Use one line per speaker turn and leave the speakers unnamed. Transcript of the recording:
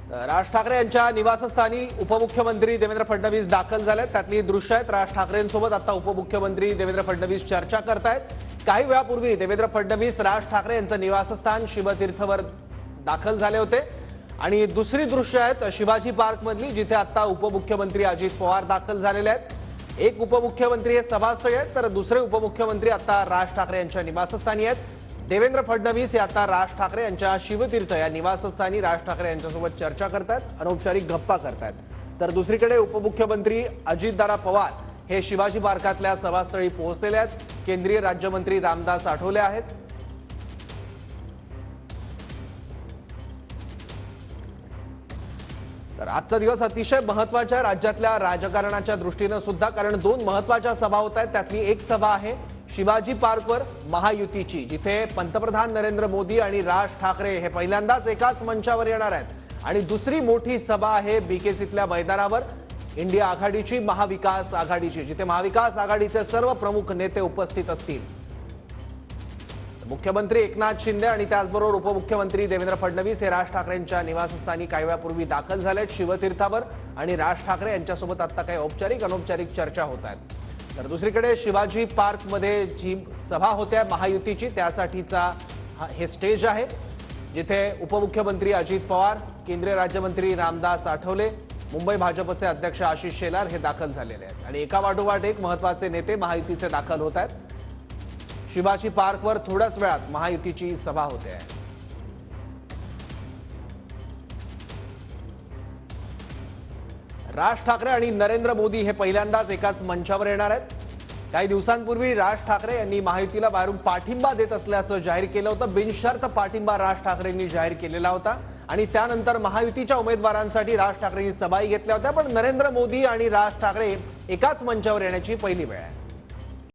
राज ठाकरे यांच्या निवासस्थानी उपमुख्यमंत्री देवेंद्र फडणवीस दाखल झालेत। त्यातली दृश्य आहेत। राज ठाकरेंसोबत आता उपमुख्यमंत्री देवेंद्र फडणवीस चर्चा करतायत। काही वेळापूर्वी देवेंद्र फडणवीस राज ठाकरे यांचं निवासस्थान शिवतीर्थवर दाखल झाले होते आणि दुसरी दृश्य आहेत शिवाजी पार्क मधली, जिथे आता उपमुख्यमंत्री अजित पवार दाखल झालेले आहेत। एक उपमुख्यमंत्री हे सभास्थळी आहेत तर दुसरे उपमुख्यमंत्री आता राज ठाकरे यांच्या निवासस्थानी आहेत। देवेंद्र फडणवीस हे आता राज ठाकरे यांच्या शिवतीर्थ या निवासस्थानी राज ठाकरे यांच्यासोबत चर्चा करतात, अनौपचारिक गप्पा करतात। तर दुसरीकडे उपमुख्यमंत्री अजितदादा पवार हे शिवाजी पार्कातल्या सभास्थळी पोहोचलेले आहेत। केंद्रीय राज्यमंत्री रामदास आठवले आहेत। तर आजचा दिवस अतिशय महत्त्वाचा राज्यातल्या राजकारणाच्या दृष्टीने सुद्धा, कारण दोन महत्त्वाच्या सभा होत आहेत। त्यातली एक सभा आहे शिवाजी पार्कवर महायुतीची, जिथे पंतप्रधान नरेंद्र मोदी आणि राज ठाकरे हे पहिल्यांदाच एकाच मंचावर येणार आहेत। आणि दुसरी मोठी सभा आहे बीकेसीतल्या मैदानावर इंडिया आघाडीची, महाविकास आघाडीची, जिथे महाविकास आघाडीचे सर्व प्रमुख नेते उपस्थित असतील। मुख्यमंत्री एकनाथ शिंदे आणि त्याचबरोबर उपमुख्यमंत्री देवेंद्र फडणवीस हे राज ठाकरेंच्या निवासस्थानी काही वेळापूर्वी दाखल झालेत शिवतीर्थावर आणि राज ठाकरे यांच्यासोबत आता काही औपचारिक अनौपचारिक चर्चा होत आहेत। तर दुसरीकडे शिवाजी पार्कमध्ये जी सभा होते महायुतीची, त्यासाठीचा हे स्टेज आहे, जिथे उपमुख्यमंत्री अजित पवार, केंद्रीय राज्यमंत्री रामदास आठवले, मुंबई भाजपचे अध्यक्ष आशिष शेलार हे दाखल झालेले आहेत आणि एका वाटोवाट एक महत्त्वाचे नेते महायुतीचे दाखल होत आहेत। शिवाजी पार्कवर थोड्याच वेळात महायुतीची सभा होते आहे। राज ठाकरे आणि नरेंद्र मोदी हे पहिल्यांदाच एकाच मंचावर येणार आहेत। काही दिवसांपूर्वी राज ठाकरे यांनी महायुतीला बाहेरून पाठिंबा देत असल्याचं जाहीर केलं होतं। बिनशर्त पाठिंबा राज ठाकरेंनी जाहीर केलेला होता आणि त्यानंतर महायुतीच्या उमेदवारांसाठी राज ठाकरेंनी सभाही घेतल्या होत्या। पण नरेंद्र मोदी आणि राज ठाकरे एकाच मंचावर येण्याची पहिली वेळ आहे।